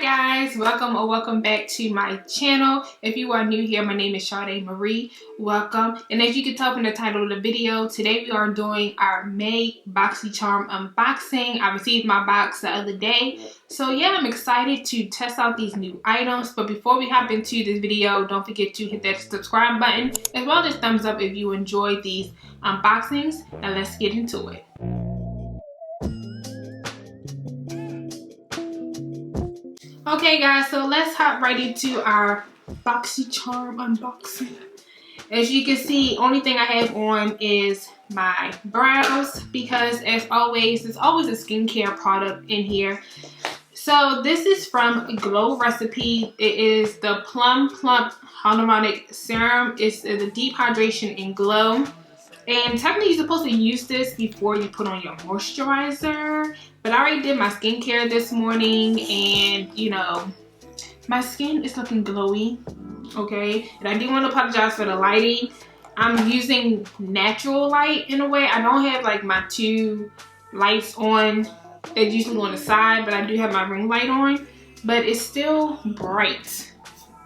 guys, welcome or welcome back to my channel. If you are new here, my name is Shardemarie. Welcome. And as you can tell from the title of the video, today we are doing our May Boxycharm unboxing. I received my box the other day. So yeah, I'm excited to test out these new items. But before we hop into this video, don't forget to hit that subscribe button as well as thumbs up if you enjoyed these unboxings. Now let's get into it. Okay guys, so let's hop right into our Boxycharm unboxing. As you can see, only thing I have on is my brows because as always, there's always a skincare product in here. So this is from Glow Recipe. It is the Plump Hyaluronic Serum. It's the deep hydration and glow. And technically you're supposed to use this before you put on your moisturizer. But I already did my skincare this morning and you know, my skin is looking glowy, okay? And I do want to apologize for the lighting. I'm using natural light in a way. I don't have like my two lights on. They're usually on the side, but I do have my ring light on. But it's still bright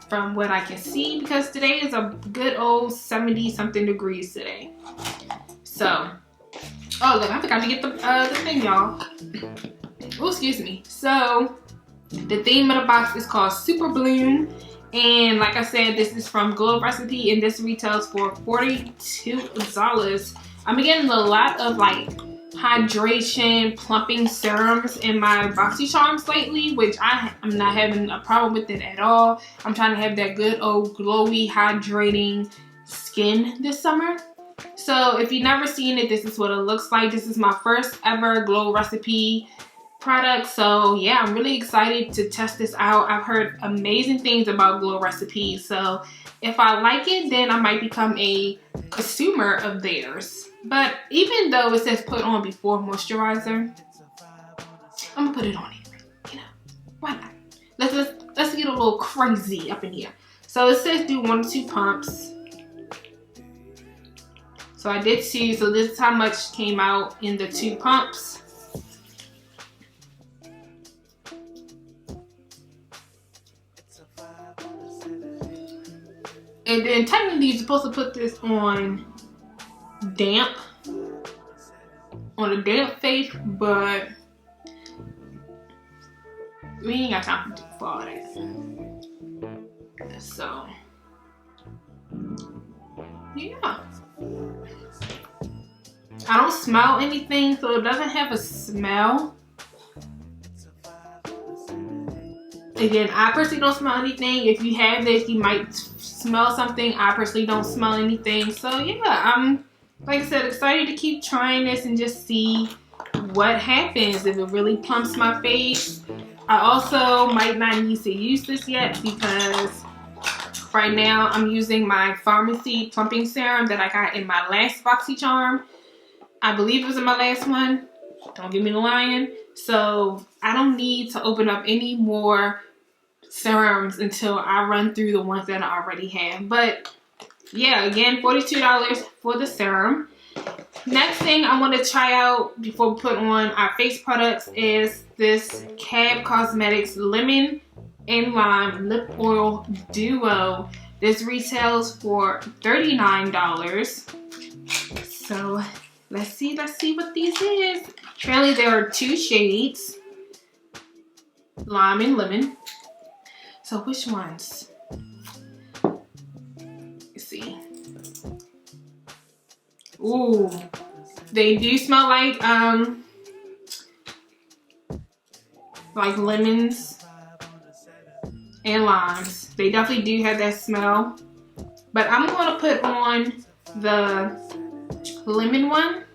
from what I can see because today is a good old 70 something degrees today. So, oh look, I forgot to get the thing, y'all. Oh, excuse me. So, the theme of the box is called Super Bloom. And like I said, this is from Glow Recipe and this retails for $42. I'm getting a lot of like hydration, plumping serums in my Boxycharms lately, which I'm not having a problem with it at all. I'm trying to have that good old glowy, hydrating skin this summer. So if you've never seen it, this is what it looks like. This is my first ever Glow Recipe product. So yeah, I'm really excited to test this out. I've heard amazing things about Glow Recipe. So if I like it, then I might become a consumer of theirs. But even though it says put on before moisturizer, I'm gonna put it on anyway. You know, why not? Let's get a little crazy up in here. So it says do 1 to 2 pumps. So I did 2, so this is how much came out in the 2 pumps. And then technically you're supposed to put this on damp, on a damp face, but we ain't got time for all that. So, yeah. I don't smell anything, so it doesn't have a smell. Again, I personally don't smell anything. If you have this, you might smell something. I personally don't smell anything. So yeah, I'm, like I said, excited to keep trying this and just see what happens, if it really plumps my face. I also might not need to use this yet because right now I'm using my pharmacy plumping serum that I got in my last Boxycharm. I believe it was in my last one. Don't give me the lying. So I don't need to open up any more serums until I run through the ones that I already have. But yeah, again, $42 for the serum. Next thing I want to try out before we put on our face products is this Cab Cosmetics Lemon and Lime Lip Oil Duo. This retails for $39. So let's see what these is. Apparently there are 2 shades, lime and lemon. So which ones? Let's see. Ooh, they do smell like lemons and limes. They definitely do have that smell. But I'm going to put on the lemon one.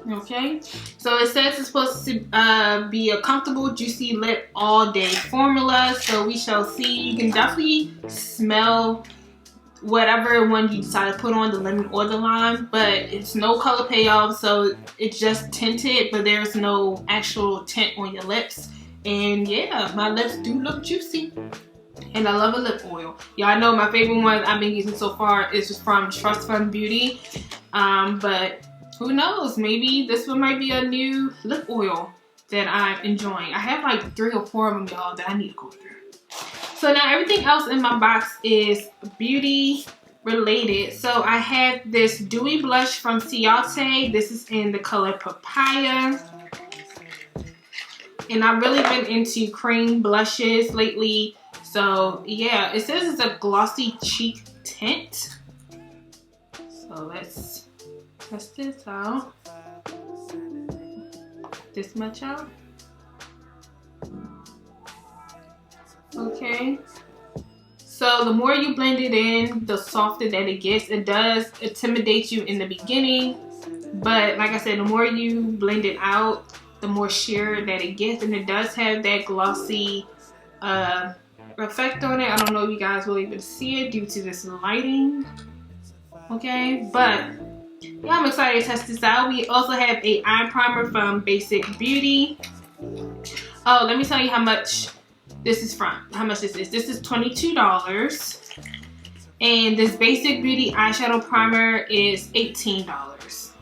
Okay, so it says it's supposed to be a comfortable, juicy lip all day formula. So we shall see. You can definitely smell whatever one you decide to put on, the lemon or the lime, but it's no color payoff, so it's just tinted, but there's no actual tint on your lips. And yeah, my lips do look juicy, and I love a lip oil. Y'all know my favorite one I've been using so far is just from Trust Fund Beauty, but who knows, maybe this one might be a new lip oil that I'm enjoying. I have like 3 or 4 of them, y'all, that I need to go through. So now everything else in my box is beauty related. So I have this Dewy Blush from Ciate. This is in the color Papaya. And I've really been into cream blushes lately. So yeah, it says it's a glossy cheek tint. So let's test this out. This much out. Okay, so the more you blend it in, the softer that it gets. It does intimidate you in the beginning, but like I said, the more you blend it out, the more sheer that it gets, and it does have that glossy effect on it. I don't know if you guys will able to see it due to this lighting. Okay, but yeah, I'm excited to test this out. We also have a eye primer from Basic Beauty. Oh, let me tell you how much this is from. How much this is. This is $22. And this Basic Beauty eyeshadow primer is $18.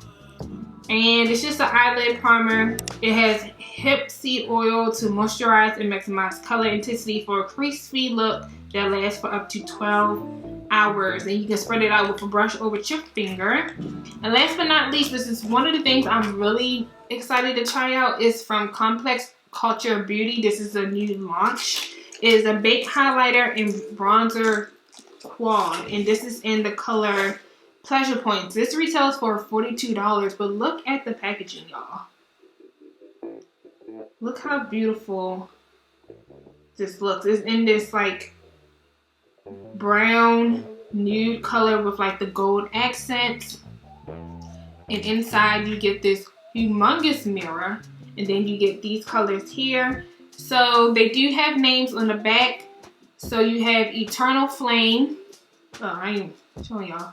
And it's just an eyelid primer. It has hemp seed oil to moisturize and maximize color intensity for a crease-free look that lasts for up to 12 hours. And you can spread it out with a brush or with your finger. And last but not least, this is one of the things I'm really excited to try out, is from Complex Culture Beauty. This is a new launch. It is a baked highlighter and bronzer quad, and this is in the color Pleasure Points. This retails for $42, but look at the packaging, y'all. Look how beautiful this looks. It's in this like brown nude color with like the gold accents, and inside you get this humongous mirror. And then you get these colors here. So they do have names on the back. So you have Eternal Flame. Oh, I ain't showing y'all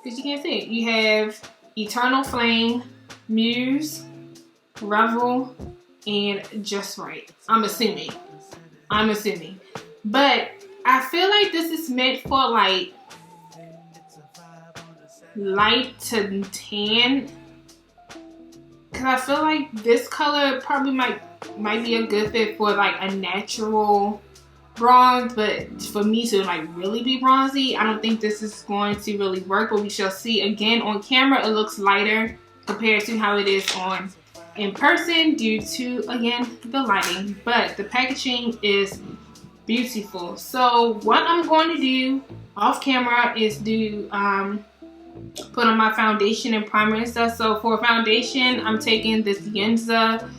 because you can't see it. You have Eternal Flame, Muse, Revel, and Just Right. I'm assuming. But I feel like this is meant for like light to tan. Cause I feel like this color probably might be a good fit for like a natural bronze, but for me to like really be bronzy, I don't think this is going to really work, but we shall see. Again, on camera it looks lighter compared to how it is on in person due to, again, the lighting, but the packaging is beautiful. So what I'm going to do off camera is do put on my foundation and primer and stuff. So for foundation, I'm taking this Yenza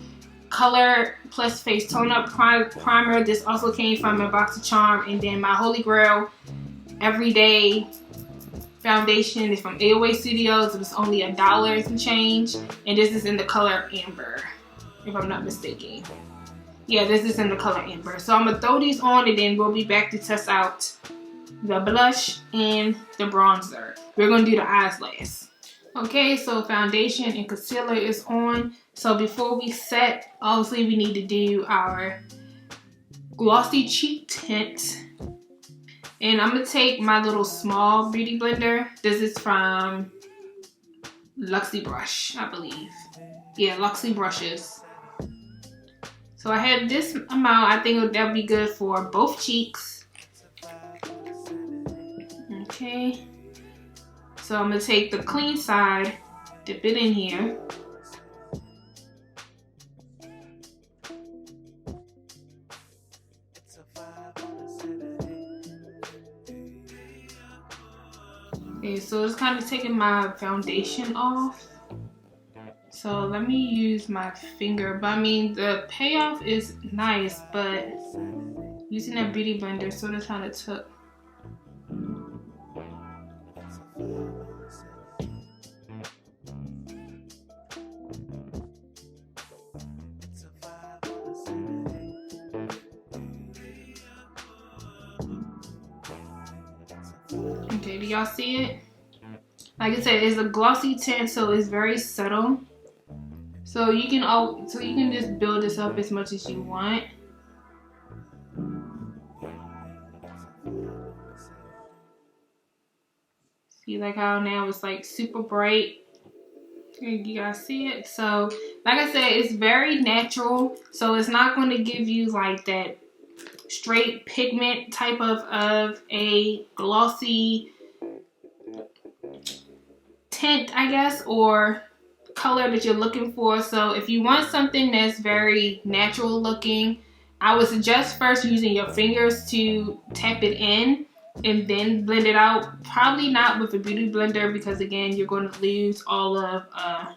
Color Plus Face Tone Up Primer. This also came from a Boxycharm. And then my Holy Grail Everyday Foundation is from AOA Studios. It was only $1 and some change. And this is in the color Amber, if I'm not mistaken. Yeah, this is in the color Amber. So I'm going to throw these on, and then we'll be back to test out the blush and the bronzer. We're going to do the eyes last. Okay, so foundation and concealer is on. So before we set, obviously we need to do our glossy cheek tint. And I'm going to take my little small beauty blender. This is from Luxie Brush, I believe. Yeah, Luxie Brushes. So I have this amount. I think that would be good for both cheeks. Okay. So I'm going to take the clean side, dip it in here. Okay, so it's kind of taking my foundation off. So let me use my finger. But I mean, the payoff is nice, but using that beauty blender sort of kind of took. Okay, do y'all see it? Like I said, it's a glossy tint, so it's very subtle. So you can just build this up as much as you want. See like how now it's like super bright. You guys see it? So like I said, it's very natural. So it's not going to give you like that straight pigment type of a glossy tint, I guess, or color that you're looking for. So if you want something that's very natural looking, I would suggest first using your fingers to tap it in and then blend it out. Probably not with a beauty blender, because again, you're going to lose all of a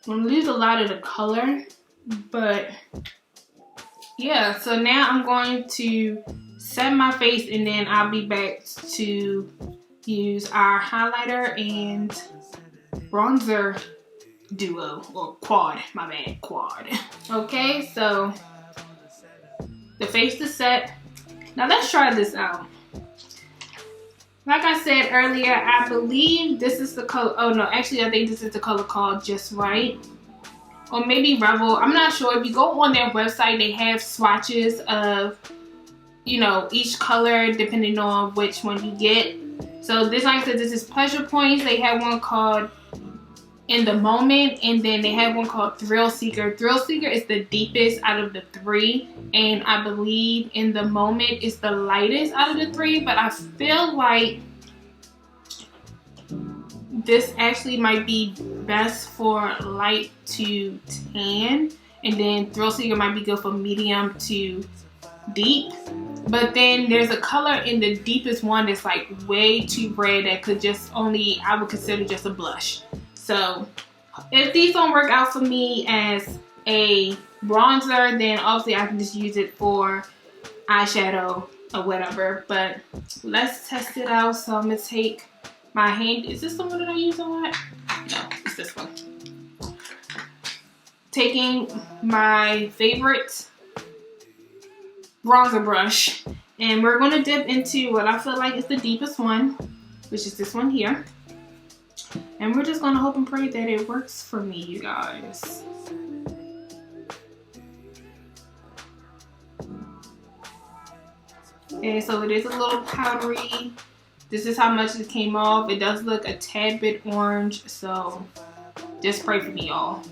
lot of the color. But yeah, so now I'm going to set my face and then I'll be back to use our highlighter and bronzer duo, or quad, my bad, quad. Okay, so the face is set. Now let's try this out. Like I said earlier, I believe this is the color, oh no, actually I think this is the color called Just Right. Or maybe Referral, I'm not sure. If you go on their website, they have swatches of, you know, each color depending on which one you get. So this, like I said, this is Pleasure Points. They have one called In the Moment, and then they have one called Thrill Seeker. Thrill Seeker is the deepest out of the three, and I believe In the Moment is the lightest out of the three, but I feel like this actually might be best for light to tan, and then Thrill Seeker might be good for medium to deep. But then there's a color in the deepest one that's like way too red that could just only, I would consider just a blush. So if these don't work out for me as a bronzer, then obviously I can just use it for eyeshadow or whatever. But let's test it out. So I'm gonna take my hand, is this the one that I use a lot? No, it's this one. Taking my favorite bronzer brush, and we're going to dip into what I feel like is the deepest one, which is this one here. And we're just going to hope and pray that it works for me, you guys. Okay, so it is a little powdery. This is how much it came off. It does look a tad bit orange, so just pray for me, y'all.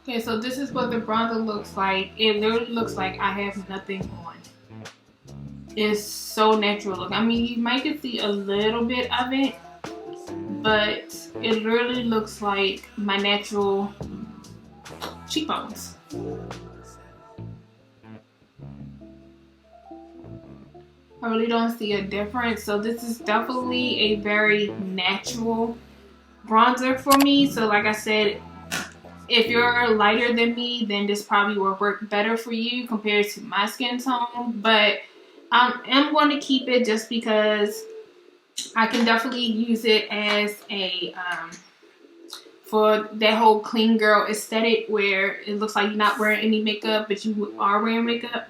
Okay, so this is what the bronzer looks like. It literally looks like I have nothing on. It's so natural looking. I mean, you might get see a little bit of it, but it literally looks like my natural cheekbones. I really don't see a difference. So this is definitely a very natural bronzer for me. So like I said, if you're lighter than me, then this probably will work better for you compared to my skin tone. But I'm going to keep it just because I can definitely use it as a for that whole clean girl aesthetic where it looks like you're not wearing any makeup but you are wearing makeup.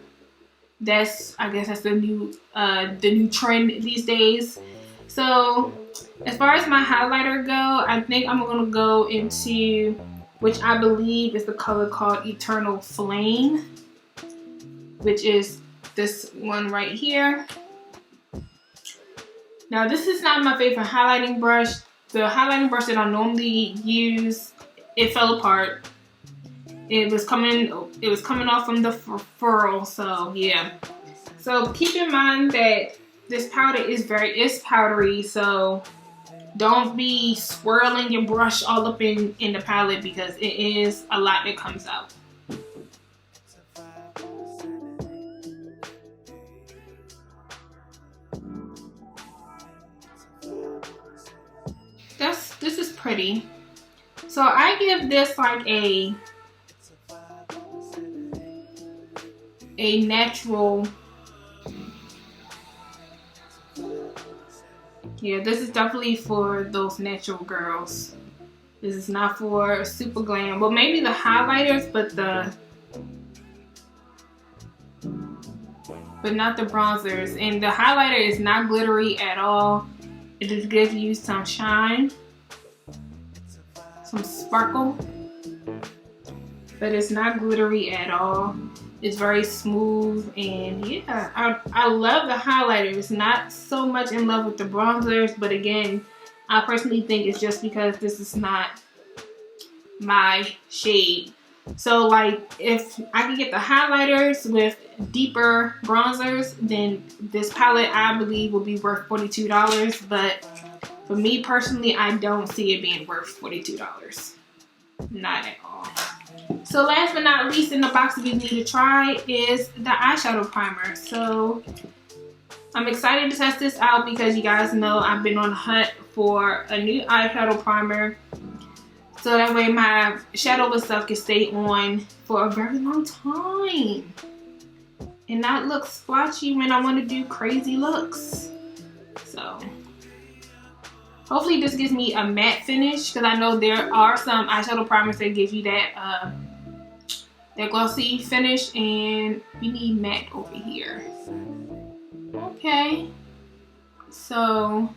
That's, I guess that's the new trend these days. So as far as my highlighter go, I think I'm going to go into, which I believe is the color called Eternal Flame, which is this one right here. Now this is not my favorite highlighting brush. The highlighting brush that I normally use, it fell apart. It was coming off from the Referral, so yeah. So keep in mind that this powder is powdery, so don't be swirling your brush all up in the palette because it is a lot that comes out. This is pretty. So I give this like a natural Yeah, this is definitely for those natural girls. This is not for super glam. Well, maybe the highlighters, but not the bronzers. And the highlighter is not glittery at all. It just gives you some shine, some sparkle, but it's not glittery at all. It's very smooth, and yeah, I love the highlighters. Not so much in love with the bronzers, but again, I personally think it's just because this is not my shade. So like, if I can get the highlighters with deeper bronzers, then this palette I believe will be worth $42. But for me personally, I don't see it being worth $42. Not at all. So last but not least in the box that we need to try is the eyeshadow primer. So I'm excited to test this out because you guys know I've been on the hunt for a new eyeshadow primer. So that way my shadow and stuff can stay on for a very long time and not look splotchy when I want to do crazy looks. So hopefully this gives me a matte finish, because I know there are some eyeshadow primers that give you that glossy finish, and we need matte over here. Okay, so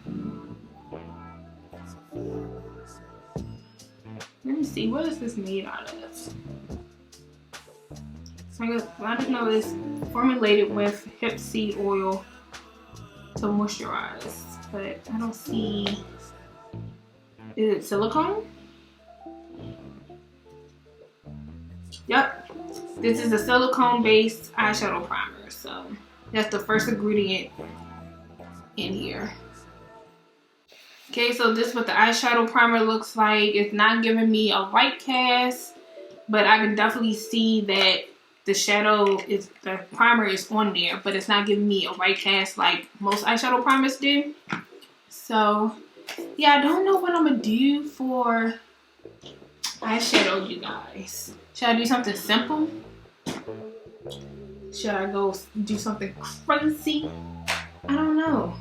let me see, what is this made out of? So I just know it's formulated with hemp seed oil to moisturize, but I don't see. Is it silicone? Yep, this is a silicone based eyeshadow primer, so that's the first ingredient in here. Okay, so this is what the eyeshadow primer looks like. It's not giving me a white cast, but I can definitely see that the primer is on there, but it's not giving me a white cast like most eyeshadow primers do. So yeah, I don't know what I'm gonna do for eyeshadow, you guys. Should I do something simple? Should I go do something crazy? I don't know.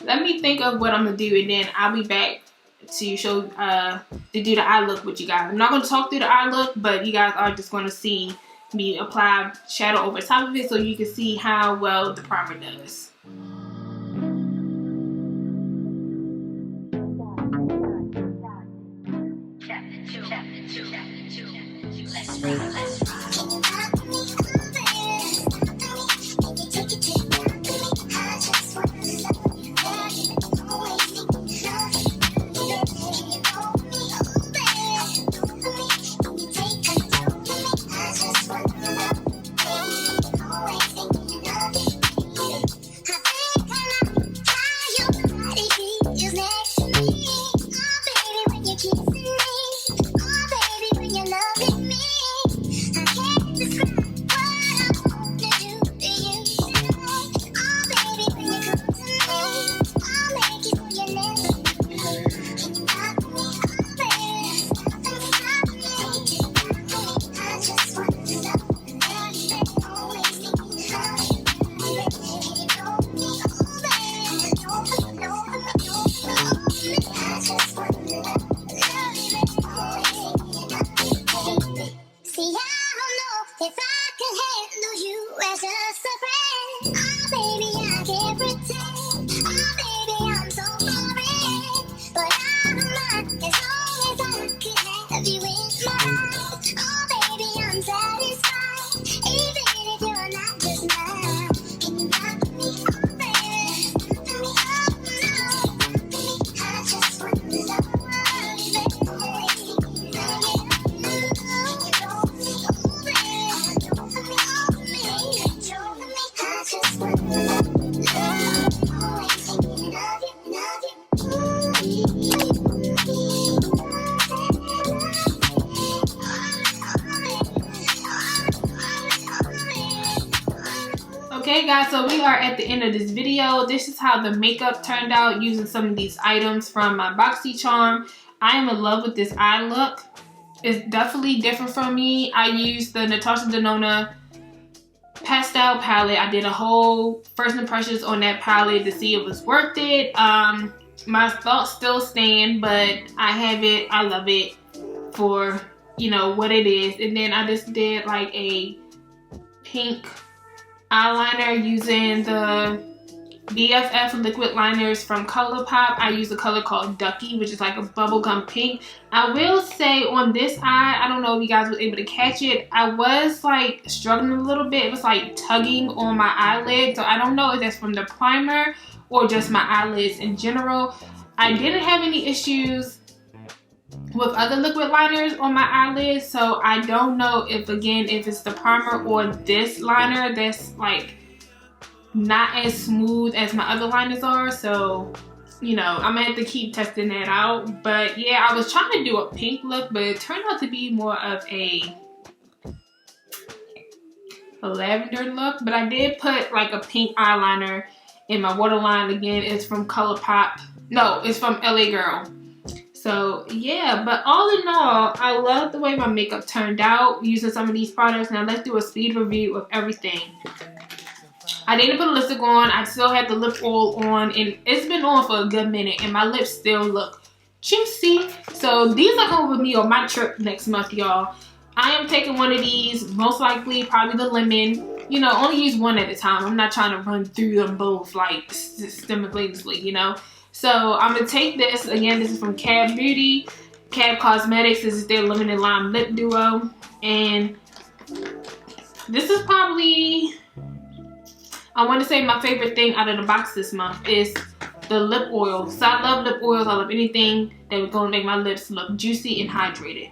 Let me think of what I'm gonna do, and then I'll be back to show to do the eye look with you guys. I'm not gonna talk through the eye look, but you guys are just gonna see me apply shadow over top of it so you can see how well the primer does. Okay guys, so we are at the end of this video. This is how the makeup turned out using some of these items from my Boxycharm. I am in love with this eye look. It's definitely different from me. I used the Natasha Denona pastel palette. I did a whole first impressions on that palette to see if it was worth it. My thoughts still stand, but I have it. I love it for, you know, what it is. And then I just did like a pink eyeliner using the BFF liquid liners from ColourPop. I use a color called Ducky, which is like a bubblegum pink. I will say on this eye, I don't know if you guys were able to catch it, I was like struggling a little bit. It was like tugging on my eyelid, so I don't know if that's from the primer or just my eyelids in general. I didn't have any issues with other liquid liners on my eyelids, so I don't know if, again, if it's the primer or this liner that's like not as smooth as my other liners are. So, you know, I'm gonna have to keep testing that out. But yeah, I was trying to do a pink look, but it turned out to be more of a lavender look. But I did put like a pink eyeliner in my waterline. Again, it's from ColourPop. No, it's from LA Girl. So yeah, but all in all, I love the way my makeup turned out using some of these products. Now let's do a speed review of everything. I didn't put lipstick on. I still had the lip oil on, and it's been on for a good minute, and my lips still look juicy. So these are coming with me on my trip next month, y'all. I am taking one of these, most likely probably the lemon. You know, only use one at a time. I'm not trying to run through them both like simultaneously, you know. So I'm gonna take this. Again, this is from Cab Beauty, Cab Cosmetics. This is their Limited Lime Lip Duo, and this is probably, I want to say, my favorite thing out of the box this month is the lip oil. So I love lip oils. I love anything that was going to make my lips look juicy and hydrated.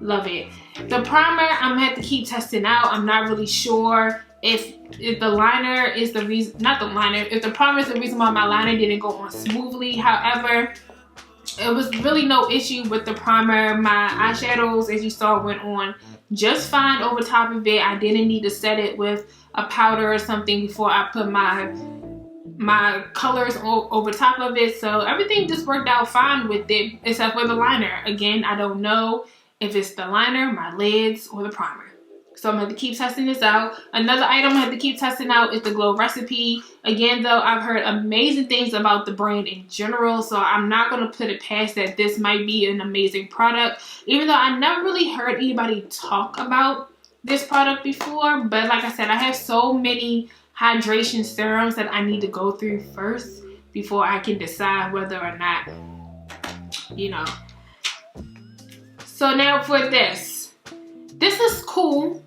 Love it. The primer, I'm going to have to keep testing out. I'm not really sure if the liner is the reason, not the liner, if the primer is the reason why my liner didn't go on smoothly. However, it was really no issue with the primer. My eyeshadows, as you saw, went on just fine over top of it. I didn't need to set it with a powder or something before I put my colors over top of it. So everything just worked out fine with it, except for the liner. Again, I don't know if it's the liner, my lids, or the primer. So I'm going to keep testing this out. Another item I have to keep testing out is the Glow Recipe. Again, though, I've heard amazing things about the brand in general, so I'm not going to put it past that this might be an amazing product. Even though I never really heard anybody talk about this product before, but like I said, I have so many hydration serums that I need to go through first before I can decide whether or not, you know. So now for this is cool.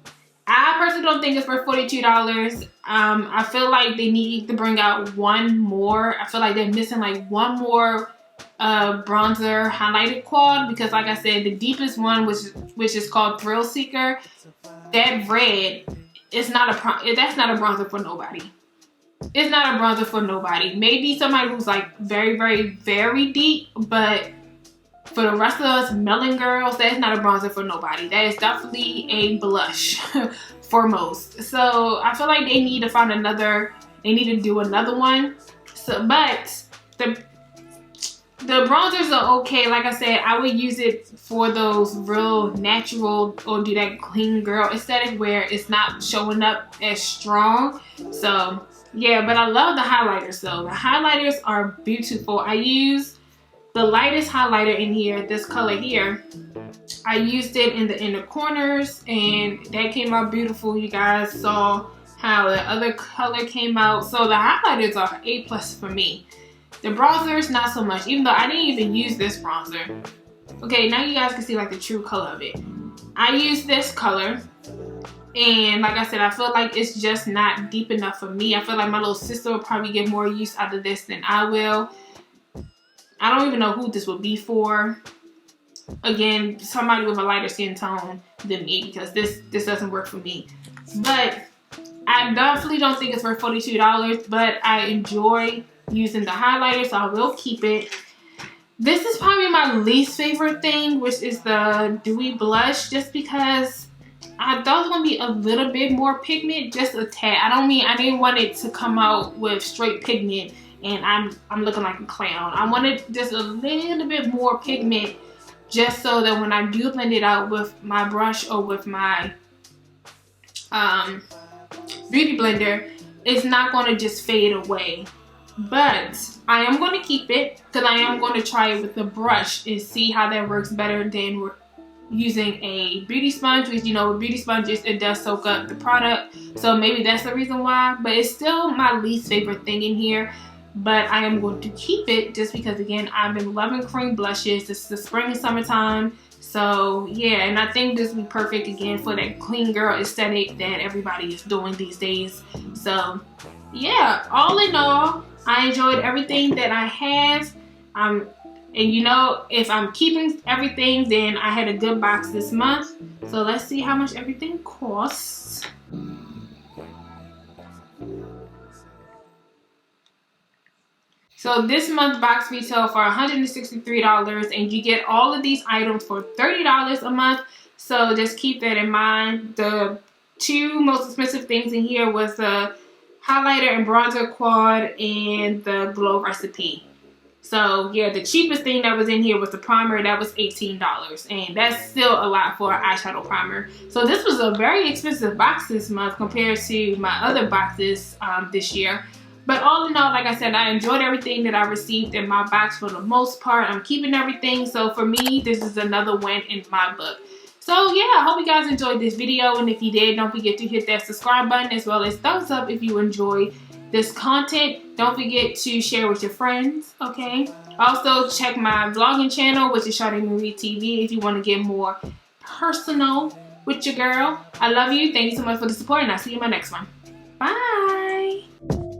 I personally don't think it's worth $42. I feel like they need to bring out one more. I feel like they're missing like one more bronzer highlighted quad, because like I said, the deepest one, which is called Thrill Seeker, that red is not that's not a bronzer for nobody. It's not a bronzer for nobody. Maybe somebody who's like very, very, very deep, but for the rest of us melon girls, that's not a bronzer for nobody. That is definitely a blush for most. So I feel like they need to find another, they need to do another one. So, but the bronzers are okay. Like I said, I would use it for those real natural or do that clean girl aesthetic where it's not showing up as strong. So yeah, but I love the highlighters though. The highlighters are beautiful. I use the lightest highlighter in here, this color here. I used it in the inner corners and that came out beautiful. You guys saw how the other color came out. So the highlighters are A+ for me. The bronzers, not so much, even though I didn't even use this bronzer. Okay, now you guys can see like the true color of it. I used this color, and like I said, I feel like it's just not deep enough for me. I feel like my little sister will probably get more use out of this than I will. I don't even know who this would be for. Again, somebody with a lighter skin tone than me, because this doesn't work for me. But I definitely don't think it's worth $42, but I enjoy using the highlighter, so I will keep it. This is probably my least favorite thing, which is the Dewy Blush, just because I thought it was gonna be a little bit more pigment, just a tad. I didn't want it to come out with straight pigment and I'm looking like a clown. I wanted just a little bit more pigment, just so that when I do blend it out with my brush or with my beauty blender, it's not going to just fade away. But I am going to keep it because I am going to try it with the brush and see how that works better than using a beauty sponge, which, you know, with beauty sponges, it does soak up the product. So maybe that's the reason why. But it's still my least favorite thing in here. But I am going to keep it just because, again, I've been loving cream blushes. This is the spring and summertime. So yeah, and I think this will be perfect again for that clean girl aesthetic that everybody is doing these days. So yeah, all in all, I enjoyed everything that I have. And you know, if I'm keeping everything, then I had a good box this month. So let's see how much everything costs. So this month's box retail for $163, and you get all of these items for $30 a month. So just keep that in mind. The two most expensive things in here was the highlighter and bronzer quad and the glow recipe. So yeah, the cheapest thing that was in here was the primer. That was $18, and that's still a lot for an eyeshadow primer. So this was a very expensive box this month compared to my other boxes this year. But all in all, like I said, I enjoyed everything that I received in my box for the most part. I'm keeping everything. So for me, this is another win in my book. So yeah, I hope you guys enjoyed this video. And if you did, don't forget to hit that subscribe button as well as thumbs up if you enjoyed this content. Don't forget to share with your friends, okay? Also, check my vlogging channel, which is Shardemarie TV, if you want to get more personal with your girl. I love you. Thank you so much for the support, and I'll see you in my next one. Bye.